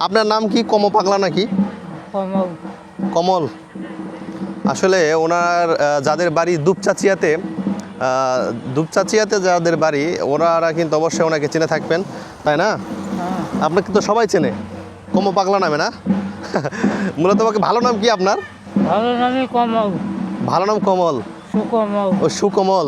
আপনার নাম কি পাগলা নাকি? কমল। কমল। আসলে ওনার যাদের বাড়ি দুপচাচিয়াতে যাদের বাড়ি ওনারা কিন্তু অবশ্যই ওনাকে চিনে থাকবেন, তাই না? হ্যাঁ। আপনাকে তো সবাই চেনে পাগলা নামে, না? মূলত ভালো নাম কি আপনার? ভালো নামই কমল। ভালো নাম কমল। সুকমল। ও সুকমল।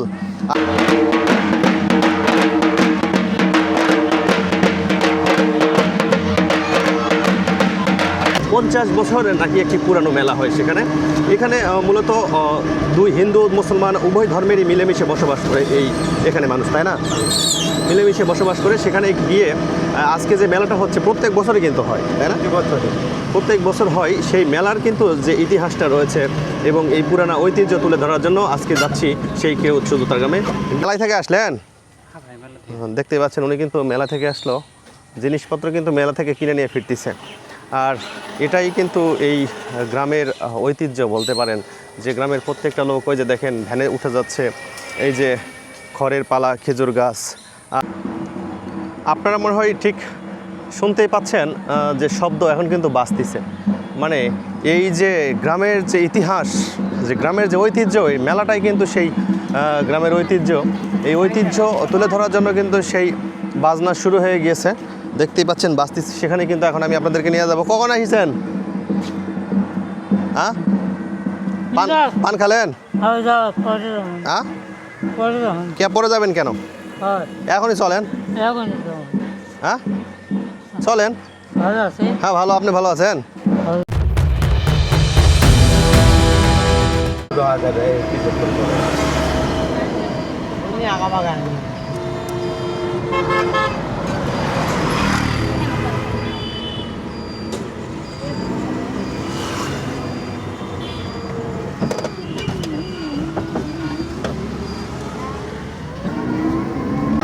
50 বছরের নাকি একটি পুরানো মেলা হয় সেখানে। এখানে মূলত দুই হিন্দু মুসলমান উভয় ধর্মেরই মিলেমিশে বসবাস করে এখানে মানুষ, তাই না? মিলেমিশে বসবাস করে সেখানে গিয়ে আজকে যে মেলাটা হচ্ছে প্রত্যেক বছরই কিন্তু হয়, তাই না? প্রত্যেক বছর হয়। সেই মেলার কিন্তু যে ইতিহাসটা রয়েছে এবং এই পুরানো ঐতিহ্য তুলে ধরার জন্য আজকে যাচ্ছি সেই কেওচ্চ জুতারগামে। মেলায় থেকে আসলেন, দেখতে পাচ্ছেন উনি কিন্তু মেলা থেকে আসলো, জিনিসপত্র কিন্তু মেলা থেকে কিনে নিয়ে ফিরতেছে। আর এটাই কিন্তু এই গ্রামের ঐতিহ্য বলতে পারেন, যে গ্রামের প্রত্যেকটা লোক ওই যে দেখেন ভ্যানে উঠে যাচ্ছে, এই যে খড়ের পালা, খেজুর গাছ। আপনারা মনে হয় ঠিক শুনতেই পাচ্ছেন যে শব্দ এখন কিন্তু বাজতেছে। মানে এই যে গ্রামের যে ইতিহাস, যে গ্রামের যে ঐতিহ্য, এই মেলাটাই কিন্তু সেই গ্রামের ঐতিহ্য। এই ঐতিহ্য তুলে ধরার জন্য কিন্তু সেই বাজনা শুরু হয়ে গিয়েছে, দেখতেই পাচ্ছেন বাজতেছে। সেখানে কিন্তু এখন আমি আপনাদেরকে নিয়ে যাবো। কখন আসছেন? হ্যাঁ, পান খালেন? হ্যাঁ, কে পরে যাবেন কেন? এখনই চলেন। হ্যাঁ চলেন। হ্যাঁ ভালো, আপনি ভালো আছেন?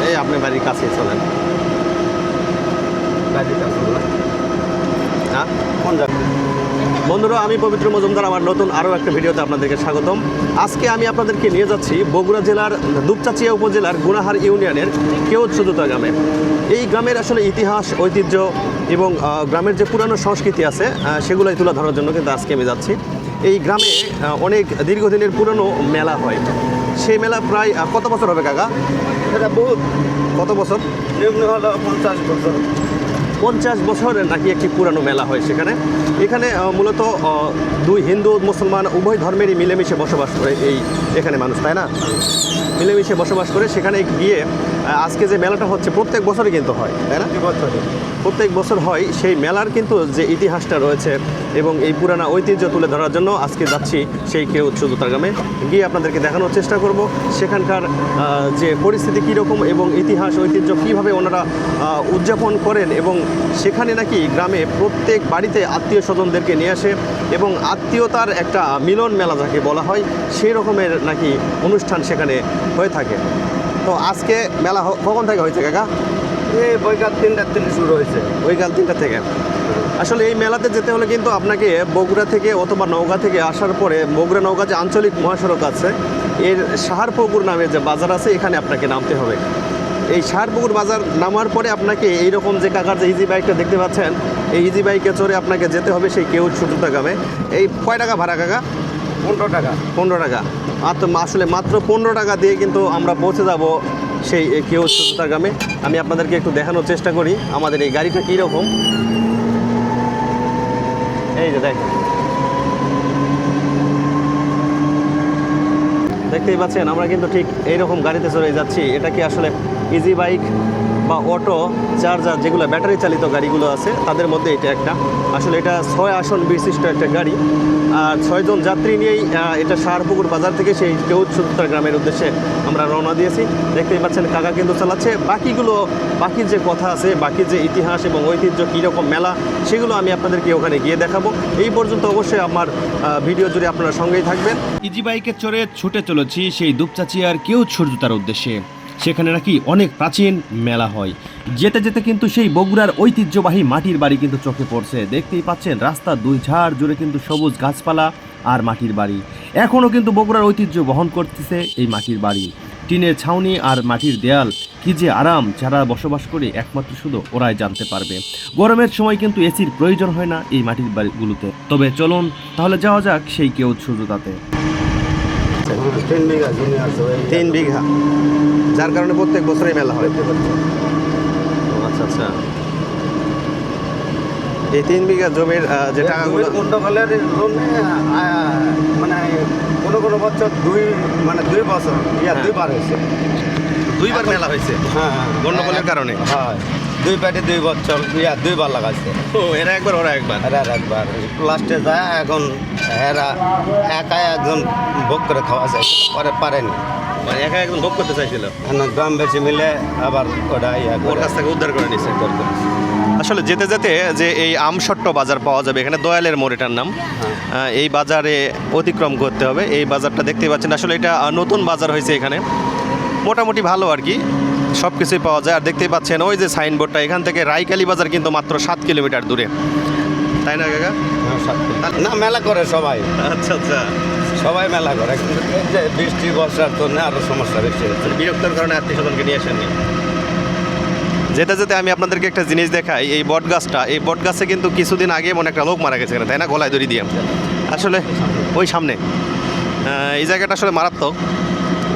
এই আপনি বাড়ির কাছে চলেন। হ্যাঁ কোন যাবেন? বন্ধুরা, আমি পবিত্র মজুমদার, আমার নতুন আরও একটা ভিডিওতে আপনাদেরকে স্বাগতম। আজকে আমি আপনাদেরকে নিয়ে যাচ্ছি বগুড়া জেলার দুপচাচিয়া উপজেলার গুনাহার ইউনিয়নের কেওচ্চ জুতারগামে। এই গ্রামের আসলে ইতিহাস, ঐতিহ্য এবং গ্রামের যে পুরানো সংস্কৃতি আছে সেগুলোই তুলে ধরার জন্য কিন্তু আজকে আমি যাচ্ছি। এই গ্রামে অনেক দীর্ঘদিনের পুরনো মেলা হয়। সেই মেলা প্রায় কত বছর হবে কাকা? এটা বহুত। কত বছর? এমনি হলো 50 বছর। 50 বছরের নাকি একটি পুরানো মেলা হয় সেখানে। এখানে মূলত দুই হিন্দু মুসলমান উভয় ধর্মেরই মিলেমিশে বসবাস করে এখানে মানুষ, তাই না? মিলেমিশে বসবাস করে সেখানে গিয়ে আজকে যে মেলাটা হচ্ছে প্রত্যেক বছরই কিন্তু হয়, তাই না? প্রত্যেক বছর হয়। সেই মেলার কিন্তু যে ইতিহাসটা রয়েছে এবং এই পুরানো ঐতিহ্য তুলে ধরার জন্য আজকে যাচ্ছি সেই কেওচ্চ জুতারগামে। গিয়ে আপনাদেরকে দেখানোর চেষ্টা করব সেখানকার যে পরিস্থিতি কীরকম এবং ইতিহাস, ঐতিহ্য কীভাবে ওনারা উদযাপন করেন। এবং সেখানে নাকি গ্রামে প্রত্যেক বাড়িতে আত্মীয় স্বজনদেরকে নিয়ে আসে এবং আত্মীয়তার একটা মিলন মেলা যাকে বলা হয় সেই রকমের নাকি অনুষ্ঠান সেখানে হয়ে থাকে। তো আজকে মেলা কখন থেকে হয়েছে কাকা? এই বৈকাল 3টার থেকে শুরু হয়েছে। বৈকাল 3টা থেকে। আসলে এই মেলাতে যেতে হলে কিন্তু আপনাকে বগুড়া থেকে অথবা নওগাঁ থেকে আসার পরে বগুড়া নওগাঁ যে আঞ্চলিক মহাসড়ক আছে, এর সাহারপুকুর নামে যে বাজার আছে এখানে আপনাকে নামতে হবে। এই সাহারপুকুর বাজার নামার পরে আপনাকে এইরকম যে কাকার যে ইজি বাইকটা দেখতে পাচ্ছেন, এই ইজি বাইকে চড়ে আপনাকে যেতে হবে সেই কেওচ্চ জুতারগামে। এই কয় টাকা ভাড়া কাকা? 15 টাকা। 15 টাকা। আর তো আসলে মাত্র 15 টাকা দিয়ে কিন্তু আমরা পৌঁছে যাব সেই কেওচ্চ জুতারগামে। আমি আপনাদেরকে একটু দেখানোর চেষ্টা করি আমাদের এই গাড়িটা কীরকম। এই যে দেখতেই পাচ্ছেন আমরা কিন্তু ঠিক এইরকম গাড়িতে চড়ে যাচ্ছি। এটা কি আসলে ইজি বাইক বা অটো চার্জার যেগুলো ব্যাটারি চালিত গাড়িগুলো আছে তাদের মধ্যে এটা একটা। আসলে এটা 6 আসন বিশিষ্ট একটা গাড়ি। আর 6 জন যাত্রী নিয়েই এটা সাহারপুকুর বাজার থেকে সেই কেওচ্চ জুতারগামের উদ্দেশ্যে আমরা রওনা দিয়েছি। দেখতেই পাচ্ছেন কাকা কিন্তু চালাচ্ছে। বাকির যে কথা আছে, বাকির যে ইতিহাস এবং ঐতিহ্য কীরকম মেলা, সেগুলো আমি আপনাদেরকে ওখানে গিয়ে দেখাবো। এই পর্যন্ত অবশ্যই আমার ভিডিও জুড়ে আপনারা সঙ্গেই থাকবেন। ইজি বাইকে চড়ে ছুটে চলেছি সেই দুপচাচিয়ার কেওচ্চ জুতার উদ্দেশ্যে। সেখানে নাকি অনেক প্রাচীন মেলা হয়। যেতে যেতে কিন্তু সেই বগুড়ার ঐতিহ্যবাহী মাটির বাড়ি কিন্তু চোখে পড়ছে। দেখতেই পাচ্ছেন রাস্তার দুই ঝাড় জুড়ে কিন্তু সবুজ গাছপালা আর মাটির বাড়ি। এখনও কিন্তু বগুড়ার ঐতিহ্য বহন করতেছে এই মাটির বাড়ি। টিনের ছাউনি আর মাটির দেয়াল কি যে আরাম, যারা বসবাস করে একমাত্র শুধু ওরাই জানতে পারবে। গরমের সময় কিন্তু এসির প্রয়োজন হয় না এই মাটির বাড়িগুলোতে। তবে চলুন তাহলে যাওয়া যাক সেই কেওট সূর্যতাতে। 3 বিঘা জমি আছে ওই 3 বিঘা, যার কারণে প্রত্যেক বছরই মেলা হয়। ও আচ্ছা আচ্ছা। এই 3 বিঘা জমির যে টাকাগুলো গন্ডগোলের জন্য মানে কোনো বছর দুই বছর দুইবার হয়েছে। দুইবার মেলা হয়েছে হ্যাঁ গন্ডগোলের কারণে। হ্যাঁ 2 পেটে 2 বছর দুইবার লাগাইছে। ও এরা একবার ওরা একবার। এরা একবার লাস্টে যায়, এখন এরা একাই একজন ভোগ করে খাওয়া যায়, পরে পারেনি। মানে একা একদম ভোগ করতে চাইছিল, গ্রাম বেশি মিলে আবার ওটা ওর কাছ থেকে উদ্ধার করে নিছে। আসলে যেতে যেতে যে এই আমসট্ট বাজার পাওয়া যাবে, এখানে দয়ালের মোড় এটার নাম। এই বাজারে অতিক্রম করতে হবে। এই বাজারটা দেখতে পাচ্ছেন, আসলে এটা নতুন বাজার হয়েছে। এখানে মোটামুটি ভালো আর কি, সব কিছুই পাওয়া যায়। আর দেখতেই পাচ্ছেন ওই যে সাইনবোর্ডটা, এখান থেকে রাইকালি বাজার কিন্তু মাত্র 7 কিলোমিটার দূরে, তাই না কাকা? না মেলা করে সবাই, আচ্ছা আচ্ছা। সবাই মেলা করে, কিন্তু এই যে বৃষ্টি বর্ষার জন্য আরও সমস্যা বেশি হচ্ছে। বিরক্তর কারণে আত্মীয় স্বজনকে নিয়ে আসেননি। যেতে যেতে আমি আপনাদেরকে একটা জিনিস দেখাই। এই বট গাছটা, এই বট গাছে কিন্তু কিছুদিন আগে মনে একটা লোক মারা গেছে এখানে, তাই না? গলায় দড়ি দিয়ে। আসলে ওই সামনে এই জায়গাটা আসলে মারাত্মক।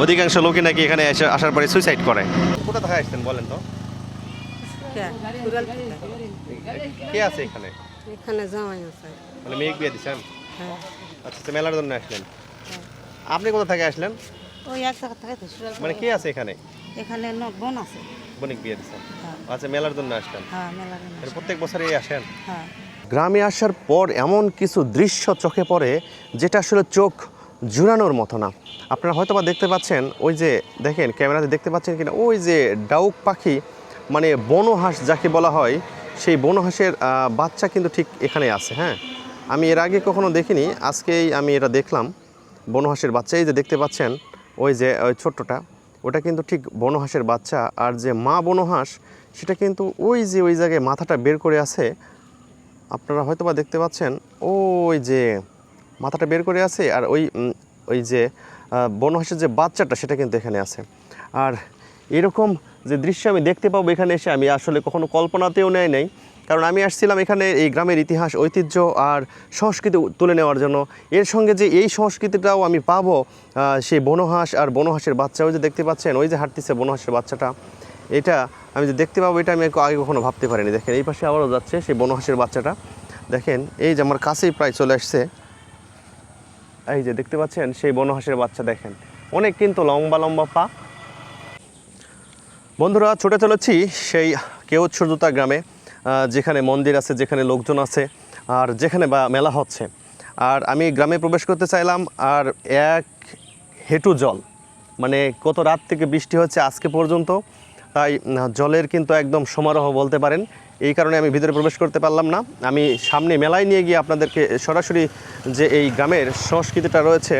অধিকাংশ লোকই নাকি এখানে আসার পরে সুইসাইড করে। কোথা থেকে আসছেন বলেন তো? কে আছে এখানে? এখানে জামাই আছে। মানে মেয়ে বিয়ে দিচ্ছেন? হ্যাঁ আচ্ছা, মেলার জন্য আসলেন। আপনি কোথা থেকে আসলেন? ওই এক জায়গা থেকে তো মানে কে আছে এখানে? এখানে বোন আছে। বনিক বিয়ে দিচ্ছেন? হ্যাঁ আচ্ছা, মেলার জন্য আসলেন? হ্যাঁ মেলার জন্য। প্রত্যেক বছরই আসেন? হ্যাঁ। গ্রামে আসার পর এমন কিছু দৃশ্য চোখে পড়ে যেটা আসলে চোখ জুড়ানোর মতো না। আপনারা হয়তো বা দেখতে পাচ্ছেন, ওই যে দেখেন ক্যামেরাতে দেখতে পাচ্ছেন কিনা, ওই যে ডাউক পাখি, মানে বনহাঁস যাকে বলা হয়, সেই বনহাঁসের বাচ্চা কিন্তু ঠিক এখানে আছে। হ্যাঁ, আমি এর আগে কখনো দেখিনি, আজকেই আমি এটা দেখলাম। বনহাঁসের বাচ্চা, এই যে দেখতে পাচ্ছেন ওই যে ওই ছোট্টটা, ওটা কিন্তু ঠিক বনহাঁসের বাচ্চা। আর যে মা বনহাঁস, সেটা কিন্তু ওই যে ওই জায়গায় মাথাটা বের করে আছে। আপনারা হয়তো বা দেখতে পাচ্ছেন, ওই যে মাথাটা বের করে আছে। আর ওই যে বনহাঁসের যে বাচ্চাটা, সেটা কিন্তু এখানে আছে। আর এরকম যে দৃশ্য আমি দেখতে পাবো এখানে এসে, আমি আসলে কখনো কল্পনাতেও নেই নাই। কারণ আমি আসছিলাম এখানে এই গ্রামের ইতিহাস, ঐতিহ্য আর সংস্কৃতি তুলে নেওয়ার জন্য। এর সঙ্গে যে এই সংস্কৃতিটাও আমি পাবো, সেই বনহাঁস আর বনহাঁসের বাচ্চা, ওই যে দেখতে পাচ্ছেন ওই যে হাঁটতেছে বনহাঁসের বাচ্চাটা, এটা আমি যে দেখতে পাবো, এটা আমি আগে কখনো ভাবতে পারিনি। দেখেন এই পাশে আবারও যাচ্ছে সেই বনহাঁসের বাচ্চাটা। দেখেন এই যে আমার কাছেই প্রায় চলে আসছে। এই যে দেখতে পাচ্ছেন সেই বনহাঁসের বাচ্চা, দেখেন অনেক কিন্তু লম্বা লম্বা পা। বন্ধুরা, ছুটে চলেছি সেই কেওট সূর্যতা গ্রামে, যেখানে মন্দির আছে, যেখানে লোকজন আছে, আর যেখানে বা মেলা হচ্ছে। আর আমি গ্রামে প্রবেশ করতে চাইলাম, আর এক হেঁটু জল, মানে কত রাত থেকে বৃষ্টি হচ্ছে আজকে পর্যন্ত, তাই জলের কিন্তু একদম সমারোহ বলতে পারেন। এই কারণে আমি ভিতরে প্রবেশ করতে পারলাম না। আমি সামনে মেলায় নিয়ে গিয়ে আপনাদেরকে সরাসরি যে এই গ্রামের সংস্কৃতিটা রয়েছে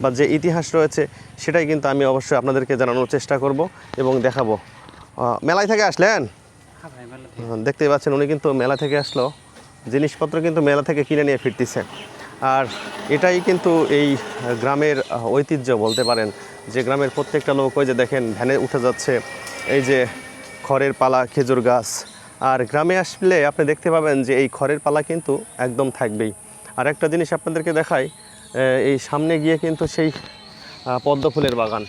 বা যে ইতিহাস রয়েছে, সেটাই কিন্তু আমি অবশ্যই আপনাদেরকে জানানোর চেষ্টা করব এবং দেখাবো। মেলায় থেকে আসলেন? দেখতেই পাচ্ছেন উনি কিন্তু মেলা থেকে আসলো, জিনিসপত্র কিন্তু মেলা থেকে কিনে নিয়ে ফিরতেছে। আর এটাই কিন্তু এই গ্রামের ঐতিহ্য বলতে পারেন, যে গ্রামের প্রত্যেকটা লোক, ওই যে দেখেন ভ্যানে উঠে যাচ্ছে, এই যে খড়ের পালা, খেজুর গাছ। আর গ্রামে আসলে আপনি দেখতে পাবেন যে এই খড়ের পালা কিন্তু একদম থাকবেই। আর একটা জিনিস আপনাদেরকে দেখাই, এই সামনে গিয়ে কিন্তু সেই পদ্ম ফুলের বাগান।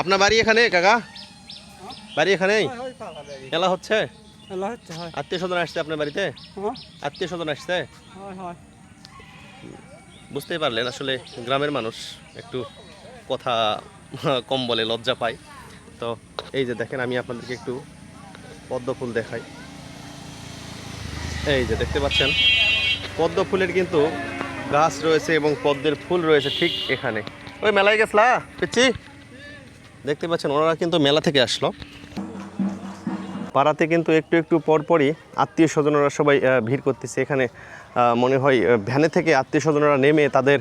আপনার বাড়ি এখানে কাকা? বাড়ি এখানেই? মেলা হচ্ছে? আত্মীয় স্বজন আসছে আপনার বাড়িতে? আত্মীয় স্বজন আসছে? বুঝতেই পারলেন, আসলে গ্রামের মানুষ একটু কথা কম বলে, লজ্জা পায়। তো এই যে দেখেন, আমি আপনাদেরকে একটু পদ্ম ফুল দেখাই। এই যে দেখতে পাচ্ছেন পদ্ম ফুলের কিন্তু গাছ রয়েছে এবং পদ্মের ফুল রয়েছে ঠিক এখানে। ওই মেলায় গেছলা পিচ্ছি? দেখতে পাচ্ছেন ওনারা কিন্তু মেলা থেকে আসলো। পাড়াতে কিন্তু একটু একটু পরপরই আত্মীয় স্বজনরা সবাই ভিড় করতেছে এখানে। মনে হয় ভ্যানে থেকে আত্মীয় স্বজনরা নেমে তাদের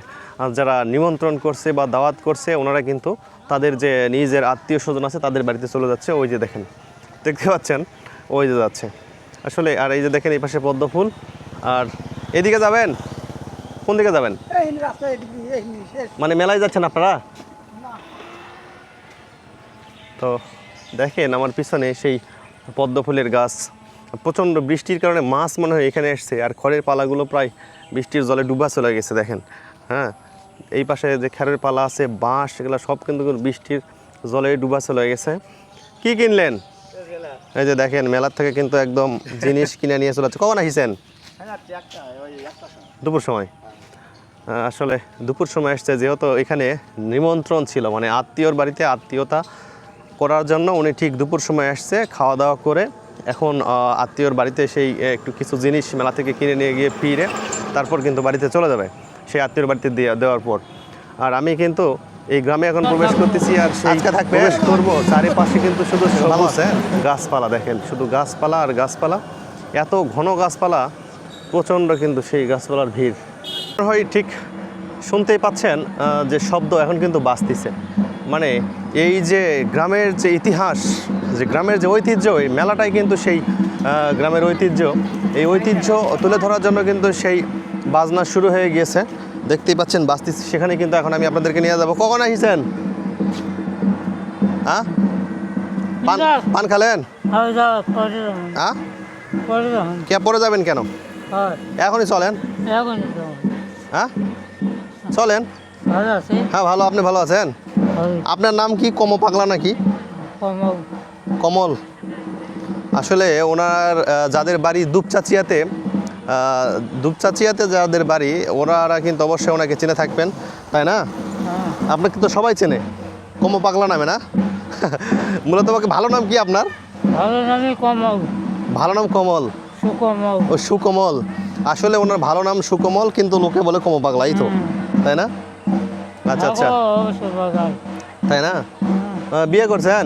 যারা নিমন্ত্রণ করছে বা দাওয়াত করছে, ওনারা কিন্তু তাদের যে নিজের আত্মীয় স্বজন আছে তাদের বাড়িতে চলে যাচ্ছে। ওই যে দেখেন, দেখতে পাচ্ছেন ওই যে যাচ্ছে আসলে। আর এই যে দেখেন এই পাশে পদ্ম ফুল। আর এদিকে যাবেন? কোন দিকে যাবেন? মানে মেলায় যাচ্ছেন আপনারা? তো দেখেন আমার পিছনে সেই পদ্ম ফুলের গাছ, প্রচণ্ড বৃষ্টির কারণে মাছ মনে হয় এখানে এসছে, আর খড়ের পালাগুলো প্রায় বৃষ্টির জলে ডুবা চলে গেছে দেখেন। হ্যাঁ, এই পাশে যে খড়ের পালা আছে, বাঁশ, এগুলো সব কিন্তু বৃষ্টির জলে ডুবা চলে গেছে। কি কিনলেন? এই যে দেখেন মেলার থেকে কিন্তু একদম জিনিস কিনে নিয়ে চলে যাচ্ছে। কখন আসছেন? দুপুর সময়। আসলে দুপুর সময় আসছে, যেহেতু এখানে নিমন্ত্রণ ছিল, মানে আত্মীয়র বাড়িতে আত্মীয়তা করার জন্য উনি ঠিক দুপুর সময় আসছে, খাওয়া দাওয়া করে এখন আত্মীয়র বাড়িতে সেই একটু কিছু জিনিস মেলা থেকে কিনে নিয়ে গিয়ে ফিরে তারপর কিন্তু বাড়িতে চলে যাবে, সেই আত্মীয়র বাড়িতে দেওয়ার পর। আর আমি কিন্তু এই গ্রামে এখন প্রবেশ করতেছি, আর সেই প্রবেশ করবো, চারিপাশে কিন্তু শুধু সবুজ গাছপালা। দেখেন শুধু গাছপালা আর গাছপালা, এত ঘন গাছপালা, প্রচণ্ড কিন্তু সেই গাছপালার ভিড়। হয় ঠিক শুনতেই পাচ্ছেন যে শব্দ এখন কিন্তু বাজতেছে, মানে এই যে গ্রামের যে ইতিহাস, যে গ্রামের যে ঐতিহ্য, এই মেলাটাই কিন্তু সেই গ্রামের ঐতিহ্য। এই ঐতিহ্য তুলে ধরার জন্য কিন্তু সেই বাজনা শুরু হয়ে গিয়েছে, দেখতেই পাচ্ছেন বাজতেছে। সেখানে কিন্তু এখন আমি আপনাদেরকে নিয়ে যাবো। কখন আসছেন? হ্যাঁ, পান খালেন? হ্যাঁ, কে পরে যাবেন কেন? এখনই চলেন। হ্যাঁ চলেন। হ্যাঁ ভালো, আপনি ভালো আছেন? আপনার নাম কি? পাগলা নাকি? কমল। আসলে ওনার যাদের বাড়ি দুপচাচিয়াতে যাদের বাড়ি, ওনারা কিন্তু অবশ্যই ওনাকে চিনে থাকবেন, তাই না? আপনাকে তো সবাই চেনে পাগলা নামে, না? মূলত ভালো নাম কি আপনার? ভালো নাম কমল। ও সুকমল। আসলে ওনার ভালো নাম সুকমল, কিন্তু লোকে বলে পাগলাই তো, তাই না? আচ্ছা আচ্ছা, তাই না? বিয়ে করছেন?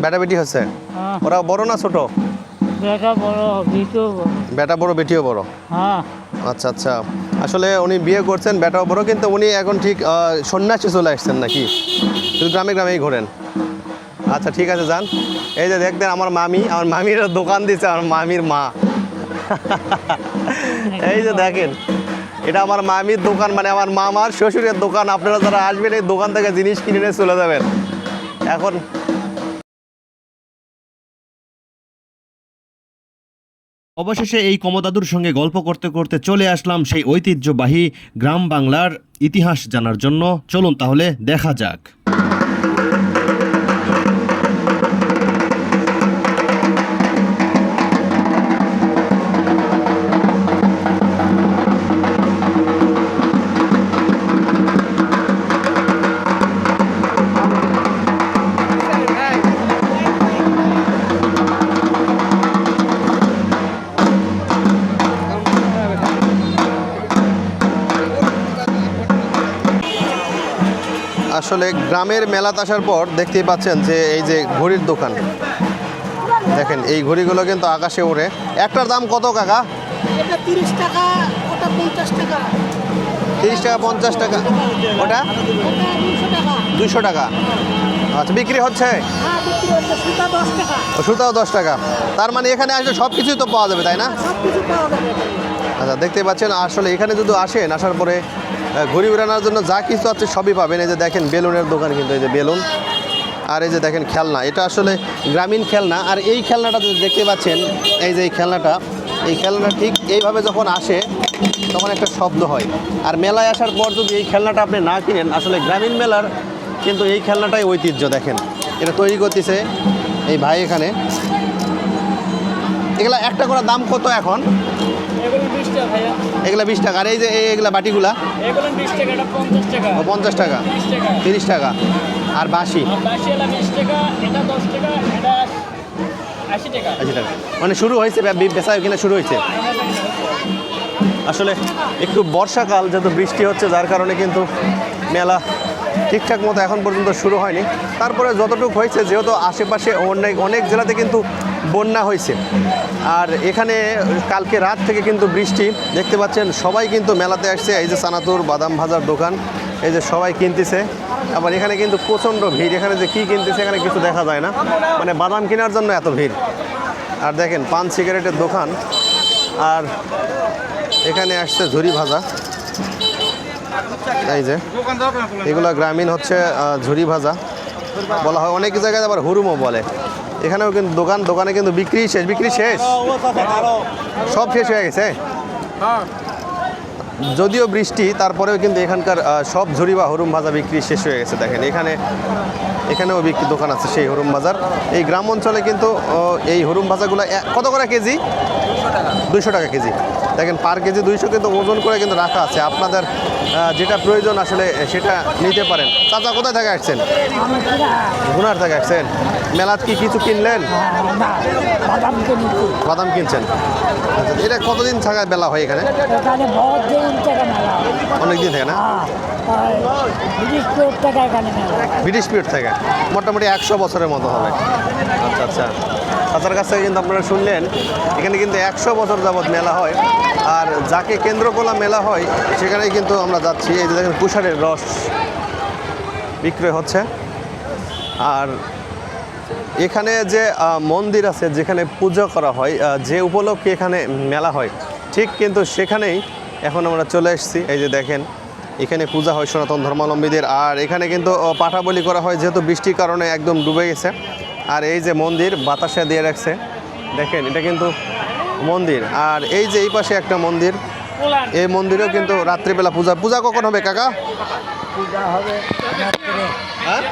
বেটা বেটি হচ্ছে। ওরা বড় না ছোট? বেটা বড় বেটিও বড়। আচ্ছা আচ্ছা, আসলে উনি বিয়ে করছেন, বেটাও বড়, কিন্তু উনি এখন ঠিক সন্ন্যাসী চলে আসছেন নাকি? শুধু গ্রামে গ্রামেই ঘোরেন। আচ্ছা ঠিক আছে, যান। এই যে দেখতেন আমার মামির দোকান দিচ্ছে, আমার মামির মা। এই যে দেখেন, এটা আমার মামির দোকান, মানে আমার মামার শ্বশুরের দোকান। আপনারা যারা আসবেন এই দোকান থেকে জিনিস কিনে নিয়ে চলে যাবেন। এখন অবশেষে এই কমদাদুর সঙ্গে গল্প করতে করতে চলে আসলাম সেই ঐতিহ্যবাহী গ্রাম বাংলার ইতিহাস জানার জন্য। চলুন তাহলে দেখা যাক। আসলে গ্রামের মেলাতে আসার পর দেখতেই পাচ্ছেন যে এই যে ঘড়ির দোকান, দেখেন এই ঘড়িগুলো কিন্তু আকাশে ওড়ে। একটার দাম কত কাকা? এটা 30 টাকা, ওটা 50 টাকা। 30 টাকা 50 টাকা, ওটা 200 টাকা। আচ্ছা, বিক্রি হচ্ছে? হ্যাঁ বিক্রি হচ্ছে। সুতা 10 টাকা। সুতাও 10 টাকা। তার মানে এখানে আসলে সব কিছুই তো পাওয়া যাবে, তাই না? সব কিছু পাওয়া যাবে। আচ্ছা, দেখতে পাচ্ছেন আসলে এখানে যদি আসেন, আসার পরে ঘুরি উড়ানোর জন্য যা কিছু আছে সবই পাবেন। এই যে দেখেন বেলুনের দোকান, কিন্তু এই যে বেলুন, আর এই যে দেখেন খেলনা, এটা আসলে গ্রামীণ খেলনা। আর এই খেলনাটা যদি দেখতে পাচ্ছেন, এই যে এই খেলনাটা ঠিক এইভাবে যখন আসে তখন একটা শব্দ হয়। আর মেলায় আসার পর যদি এই খেলনাটা আপনি না কিনেন, আসলে গ্রামীণ মেলার কিন্তু এই খেলনাটাই ঐতিহ্য। দেখেন এটা তৈরি করতেছে এই ভাই এখানে। এগুলা একটা করে দাম কত এখন? এগুলা 20 টাকা। আর এই যে এগুলা বাটিগুলা? 50 টাকা, 30 টাকা। আর বাঁশি? 80 টাকা। মানে শুরু হয়েছে বেচা কিনা শুরু হয়েছে। আসলে একটু বর্ষাকাল, যেহেতু বৃষ্টি হচ্ছে, যার কারণে কিন্তু মেলা ঠিকঠাক মতো এখন পর্যন্ত শুরু হয়নি। তারপরে যতটুকু হয়েছে, যেহেতু আশেপাশে অনেক জেলাতে কিন্তু বন্যা হয়েছে, আর এখানে কালকে রাত থেকে কিন্তু বৃষ্টি। দেখতে পাচ্ছেন সবাই কিন্তু মেলাতে আসছে। এই যে চানাচুর, বাদাম ভাজার দোকান, এই যে সবাই কিনতেছে। আবার এখানে কিন্তু প্রচণ্ড ভিড়। এখানে যে কী কিনতেছে এখানে কিছু দেখা যায় না, মানে বাদাম কেনার জন্য এত ভিড়। আর দেখেন পান সিগারেটের দোকান, আর এখানে আসছে ঝুরি ভাজা। এই যে এগুলো গ্রামীণ হচ্ছে ঝুরি ভাজা বলা হয়, অনেক জায়গায় আবার হুরুমও বলে। এখানেও কিন্তু দোকানে কিন্তু বিক্রি শেষ সব শেষ হয়ে গেছে। যদিও বৃষ্টি তারপরেও কিন্তু এখানকার সব ঝুরি বা হুরুম ভাজা বিক্রি শেষ হয়ে গেছে। দেখেন এখানেও বিক্রি দোকান আছে সেই হুরুম ভাজার। এই গ্রাম অঞ্চলে কিন্তু এই হুরুম ভাজাগুলো কত করে কেজি? 200 টাকা কেজি। দেখেন পার কেজি 200 কিন্তু ওজন করে কিন্তু রাখা আছে। আপনাদের যেটা প্রয়োজন আসলে সেটা নিতে পারেন। চাচা কোথায় থেকে আসছেন? গুনার থেকে আসছেন। মেলাত কি কিছু কিনলেন? বাদাম কিনছেন। আচ্ছা, এটা কতদিন থাকা মেলা হয় এখানে? এখানে বহুত দিন থেকে মেলা হয়। অনেক দিন থেকে না? ব্রিটিশ পিরিয়ড থেকে এখানে মেলা হয়। ব্রিটিশ পিরিয়ড থেকে মোটামুটি 100 বছরের মতো হবে। আচ্ছা আচ্ছা, চাচার কাছ থেকে কিন্তু আপনারা শুনলেন এখানে কিন্তু 100 বছর যাবৎ মেলা হয়। আর যাকে কেন্দ্র করে মেলা হয় সেখানেই কিন্তু আমরা যাচ্ছি। এই যে দেখেন কুশারের রস বিক্রয় হচ্ছে। আর এখানে যে মন্দির আছে যেখানে পূজা করা হয়, যে উপলক্ষে এখানে মেলা হয়, ঠিক কিন্তু সেখানেই এখন আমরা চলে এসেছি। এই যে দেখেন এখানে পূজা হয় সনাতন ধর্মাবলম্বীদের। আর এখানে কিন্তু পাঠা বলি করা হয়, যেহেতু বৃষ্টির কারণে একদম ডুবে গেছে। আর এই যে মন্দির বাতাসে দিয়ে রাখছে, দেখেন এটা কিন্তু মন্দির। আর এই যে এই পাশে একটা মন্দির, এই মন্দিরেও কিন্তু রাত্রিবেলা পূজা কখন হবে কাকা? পূজা হবে রাত্রে। হ্যাঁ,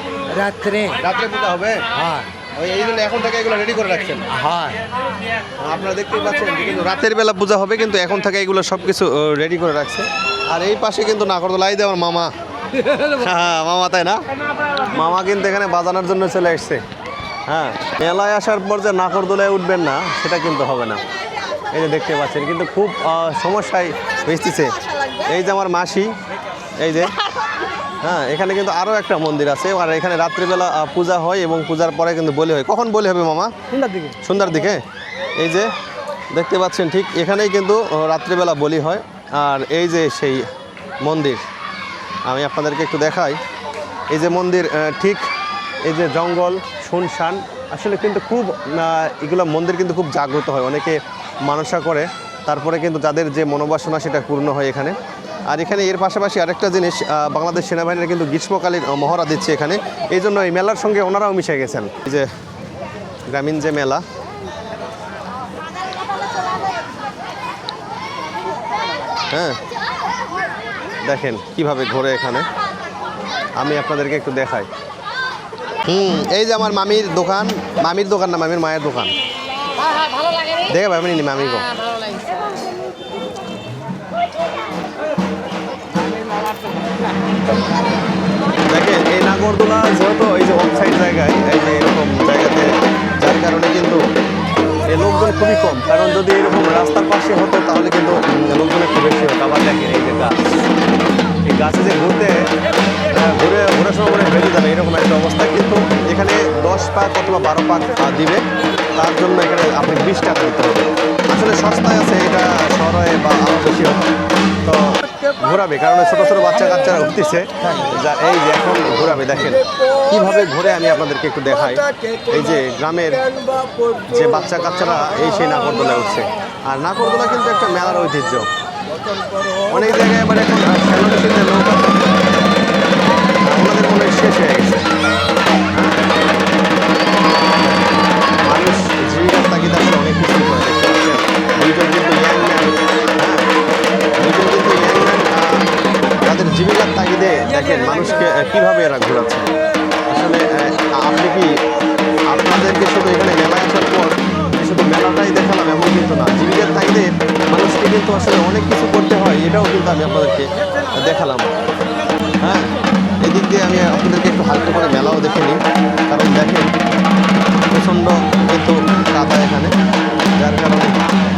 রাত্রে রাত্রে পূজা হবে। হ্যাঁ এই জন্য এখন থেকে এগুলো রেডি করে রাখছেন। হ্যাঁ। আপনারা দেখতেই পাচ্ছেন যে কিন্তু রাতের বেলা পূজা হবে, কিন্তু এখন থেকে এগুলো সব কিছু রেডি করে রাখছে। আর এই পাশে কিন্তু নাগরদোলা, এই যে আমার মামা। হ্যাঁ মামা, তাই না? মামা কিন্তু এখানে বাজানোর জন্য চলে এসছে। হ্যাঁ, মেলায় আসার পর যে নাগরদোলায় উঠবেন না সেটা কিন্তু হবে না। এই যে দেখতে পাচ্ছেন কিন্তু খুব সমস্যায় ভেস্তিছে। এই যে আমার মাসি, এই যে হ্যাঁ, এখানে কিন্তু আরও একটা মন্দির আছে। আর এখানে রাত্রিবেলা পূজা হয় এবং পূজার পরে কিন্তু বলি হয়। কখন বলি হবে মামা? সন্ধ্যার দিকে। এই যে দেখতে পাচ্ছেন ঠিক এখানেই কিন্তু রাত্রিবেলা বলি হয়। আর এই যে সেই মন্দির, আমি আপনাদেরকে একটু দেখাই। এই যে মন্দির, ঠিক এই যে জঙ্গল শুনশান, আসলে কিন্তু খুব এগুলো মন্দির কিন্তু খুব জাগ্রত হয়। অনেকে মানসা করে, তারপরে কিন্তু যাদের যে মনোবাসনা সেটা পূর্ণ হয় এখানে। আর এখানে এর পাশাপাশি আরেকটা জিনিস, বাংলাদেশ সেনাবাহিনীর কিন্তু গ্রীষ্মকালীন মহড়া দিচ্ছে এখানে। এই জন্য এই মেলার সঙ্গে ওনারাও মিশে গেছেন। এই যে গ্রামীণ যে মেলা, হ্যাঁ দেখেন কিভাবে ঘোরে এখানে। আমি আপনাদেরকে একটু দেখাই। এই যে আমার মামির দোকান না, মামির মায়ের দোকান। দেখে ভাই নি মামি গো। দেখেন এই নাগরদোলা যেহেতু এই যে অফ সাইড জায়গায়, এই যে এরকম জায়গাতে, যার কারণে কিন্তু এই লোকজন খুবই কম। কারণ যদি এরকম রাস্তার পাশে হতো তাহলে কিন্তু লোকজন একটু বেশি হতো। আবার দেখেন এই যে গাছ, এই গাছে যে ঘোরার সময় মনে বেরিয়ে যাবে এরকম একটা অবস্থা। কিন্তু এখানে 10 পাক অথবা 12 পাক দিবে, তার জন্য এখানে আপনি 20 টাকা দিতে হবে। আসলে সস্তায় আছে, এটা শহরে বা আরও বেশি হবে। তো ঘোরাবে, কারণ ছোটো ছোটো বাচ্চা কাচ্চারা উঠতেছে, এই যে এখন ঘোরাবে। দেখেন কীভাবে ঘুরে, আমি আপনাদেরকে একটু দেখাই। এই যে গ্রামের যে বাচ্চা কাচ্চারা এই সেই নাগরদোলায় উঠছে। আর নাগরদোলা কিন্তু একটা মেলার ঐতিহ্য। অনেক জায়গায় এবার এখন শ্যালোমেশিনের নৌকা ওনাদের মনে শেষ হয়ে গেছে। মানুষ জীবিকার তাগিদ আসলে অনেক কিছু করে। দেখতে পাচ্ছেন দুইজন কিন্তু ইয়াংম্যান, তাদের জীবিকার তাগিদে দেখেন মানুষকে কীভাবে এরা ঘোরাচ্ছে। আসলে আপনি কি আপনাদেরকে শুধু এখানে মেলায় আসার পর শুধু মেলাটাই দেখালাম এমন কিন্তু না, জীবিকার তাগিদে মানুষকে কিন্তু আসলে অনেক কিছু করতে হয়, এটাও কিন্তু আমি আপনাদেরকে দেখালাম। হ্যাঁ, এদিক দিয়ে আমি আপনাদেরকে একটু হালকা করে মেলাও দেখে নিই। কারণ দেখেন প্রচণ্ড কিন্তু কাদা এখানে, যার কারণে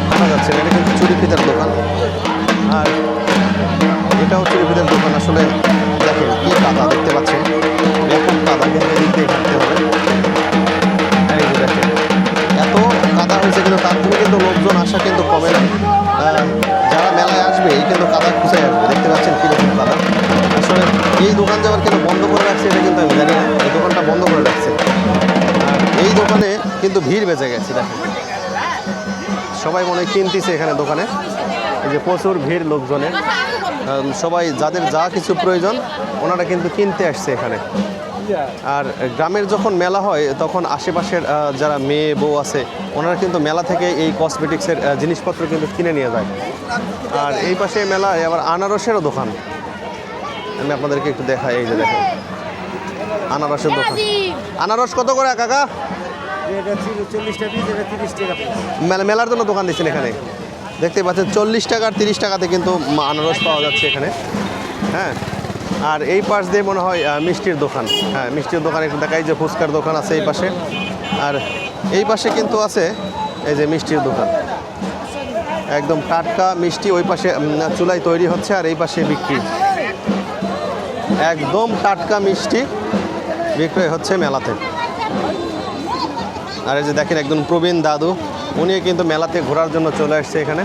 হাঁটা যাচ্ছে। এটা কিন্তু চুরি ফিতার দোকান, আর এটাও চুরি ফিতার দোকান। আসলে দেখেন কী কাদা দেখতে পাচ্ছেন, ব্যাপক কাদা, কিন্তু এদিক দিয়ে হাঁটতে হবে। এই যে দেখেন এত কাদা হয়েছে, কিন্তু তারপরে কিন্তু লোকজন আসা কিন্তু কমে না। যারা মেলায় আসবে এই কিন্তু কাদা খুঁজে আসবে। দেখতে পাচ্ছেন কীরকম কাদা। আসলে এই দোকান যাওয়ার কেন বন্ধ করে রাখছে এটা কিন্তু আমি জানি না, এই দোকানটা বন্ধ করে রাখছে। আর এই দোকানে কিন্তু ভিড় বেঁচে গেছে। দেখেন সবাই মনে হয় কিনতেছে এখানে দোকানে, এই যে প্রচুর ভিড় লোকজনের। সবাই যাদের যা কিছু প্রয়োজন ওনারা কিন্তু কিনতে আসছে এখানে। আর গ্রামের যখন মেলা হয় তখন আশেপাশের যারা মেয়ে বউ আছে ওনারা কিন্তু মেলা থেকে এই কসমেটিক্সের জিনিসপত্র কিন্তু কিনে নিয়ে যায়। আর এই পাশে মেলায় আবার আনারসেরও দোকান, আমি আপনাদেরকে একটু দেখাই। এই যে দেখেন আনারসের দোকান। আনারস কত করে কাকা? মেলার জন্য দোকান দিচ্ছেন এখানে, দেখতে পাচ্ছেন 40 টাকা আর 30 টাকাতে কিন্তু আনারস পাওয়া যাচ্ছে এখানে। হ্যাঁ, আর এই পাশ দিয়ে মনে হয় মিষ্টির দোকান। হ্যাঁ, মিষ্টির দোকান একটু দেখাই, যে ফুচকার দোকান আছে এই পাশে, আর এই পাশে কিন্তু আছে এই যে মিষ্টির দোকান। একদম টাটকা মিষ্টি ওই পাশে চুলায় তৈরি হচ্ছে আর এই পাশে বিক্রি। একদম টাটকা মিষ্টি বিক্রয় হচ্ছে মেলাতে। আর এই যে দেখেন একজন প্রবীণ দাদু, উনি কিন্তু মেলাতে ঘোরার জন্য চলে আসছে এখানে।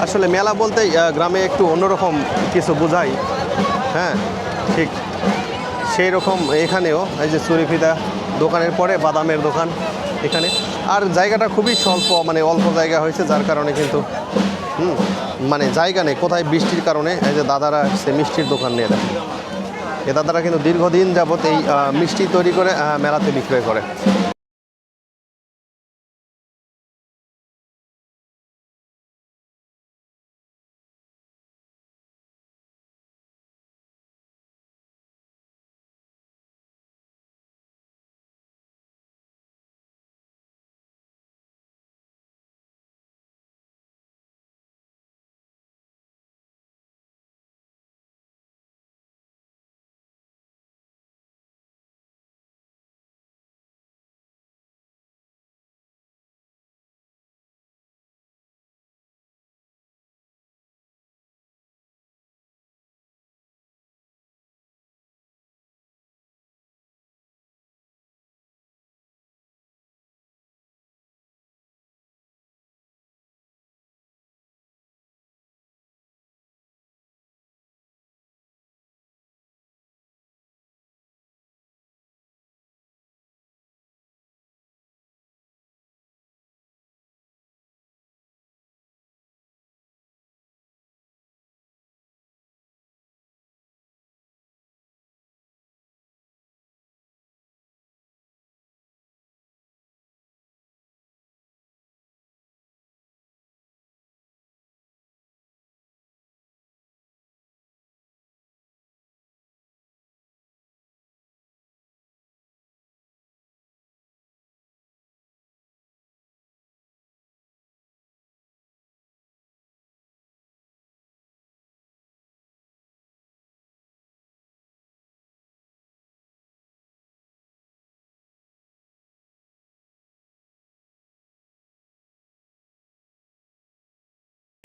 আসলে মেলা বলতে গ্রামে একটু অন্যরকম কিছু বোঝাই। হ্যাঁ, ঠিক সেই রকম এখানেও এই যে চুরিফিদা দোকানের পরে বাদামের দোকান এখানে। আর জায়গাটা খুবই স্বল্প, মানে অল্প জায়গা হয়েছে, যার কারণে কিন্তু মানে জায়গা নেই কোথায়, বৃষ্টির কারণে। এই যে দাদারা সে মিষ্টির দোকান নিয়ে দেয়। এ দাদারা কিন্তু দীর্ঘদিন যাবত এই মিষ্টি তৈরি করে মেলাতে বিক্রয় করে।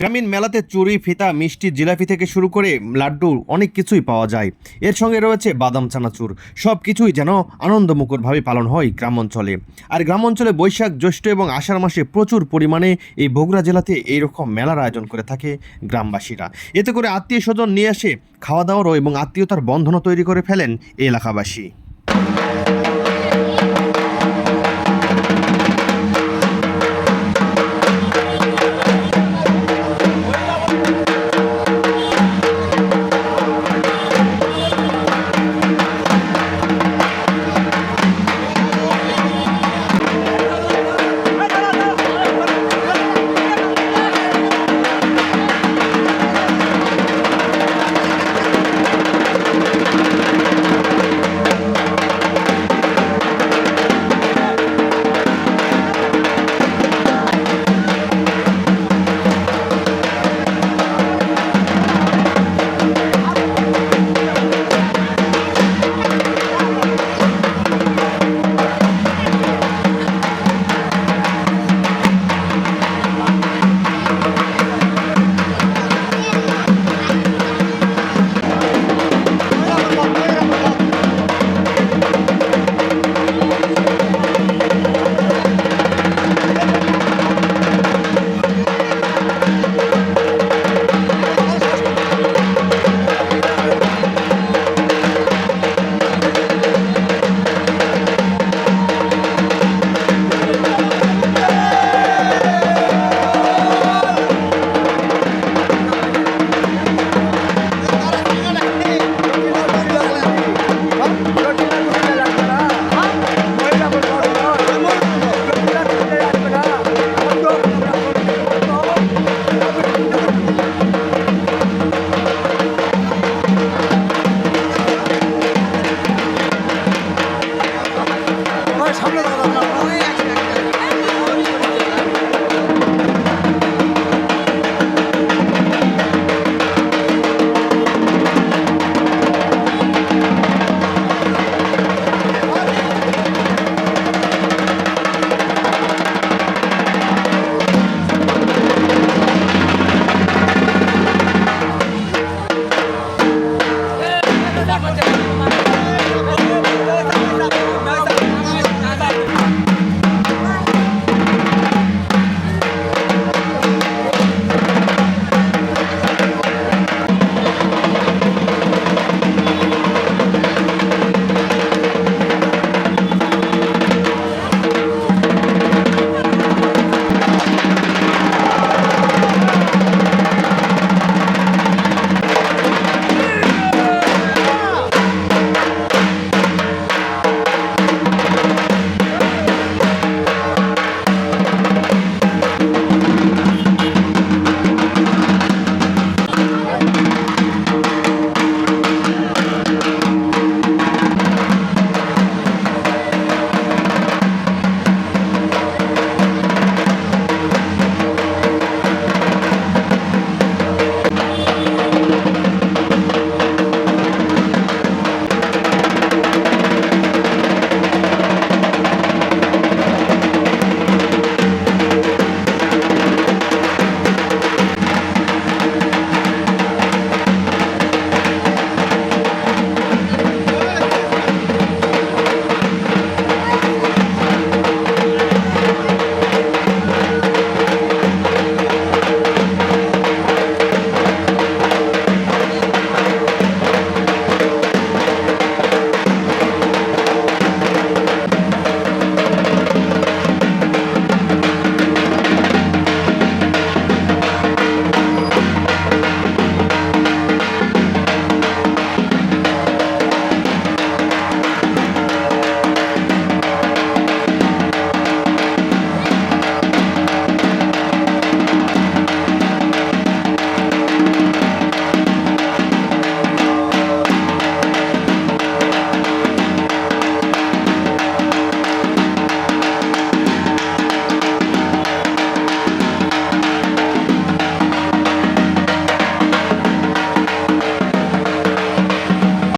গ্রামীণ মেলাতে চুরি, ফিতা, মিষ্টি, জিলাপি থেকে শুরু করে লাড্ডু অনেক কিছুই পাওয়া যায়। এর সঙ্গে রয়েছে বাদাম, চানাচুর, সব কিছুই যেন আনন্দমুখরভাবে পালন হয় গ্রাম অঞ্চলে। আর গ্রাম অঞ্চলে বৈশাখ, জ্যৈষ্ঠ এবং আষাঢ় মাসে প্রচুর পরিমাণে এই বগুড়া জেলাতে এইরকম মেলার আয়োজন করে থাকে গ্রামবাসীরা। এতে করে আত্মীয় স্বজন নিয়ে আসে, খাওয়া দাওয়ারও এবং আত্মীয়তার বন্ধনও তৈরি করে ফেলেন এই এলাকাবাসী।